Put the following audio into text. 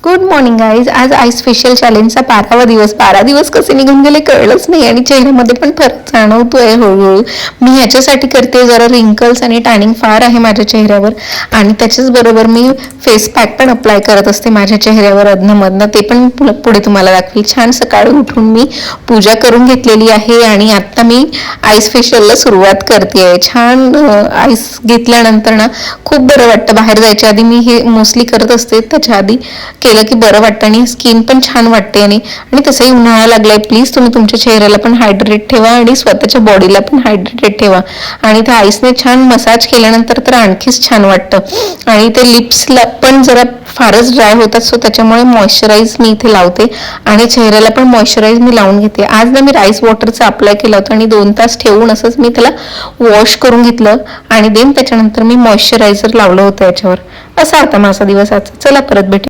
Good morning guys. आज ice facial चॅलेंजचा 12वा दिवस. 12 दिवस कसे निघून गेले कळलंच नाही आणि चेहऱ्यामध्ये पण फरक जाणवतोय हळूहळू. मी ह्याच्यासाठी करते, जरा रिंकल्स आणि टॅनिंग फार आहे माझ्या चेहऱ्यावर आणि त्याच्याच बरोबर मी फेस पॅक पण अप्लाय करत असते माझ्या चेहऱ्यावर अधनंमधनं. ते पण पुढे तुम्हाला दाखवेल. छान सकाळी उठून मी पूजा करून घेतलेली आहे आणि आता मी आईस फेशियलला सुरुवात करते. छान आईस घेतल्यानंतर ना खूप बरं वाटतं. बाहेर जायच्या आधी मी हे मोस्टली करत असते, त्याच्या आधी केलं की बरं वाटतं आणि स्किन पण छान वाटते. आणि तसंही उन्हाळा लागलाय, प्लीज तुम्ही तुमच्या चेहऱ्याला पण हायड्रेट ठेवा आणि स्वतःच्या बॉडीला पण हायड्रेटेड ठेवा. आणि त्या आईसने छान मसाज केल्यानंतर तर आणखीच छान वाटतं. आणि ते लिप्सला पण जरा फारच ड्राय होतात, सो त्याच्यामुळे मॉइश्चराईज मी इथे लावते आणि चेहऱ्याला पण मॉइश्चराईज मी लावून घेते. आज ना मी राईस वॉटरचा अप्लाय केला होता आणि 2 तास ठेवून असंच मी त्याला वॉश करून घेतलं आणि देन त्याच्यानंतर मी मॉइश्चरायझर लावलं होतं याच्यावर. असा आता माझा दिवस. आज चला परत भेटू.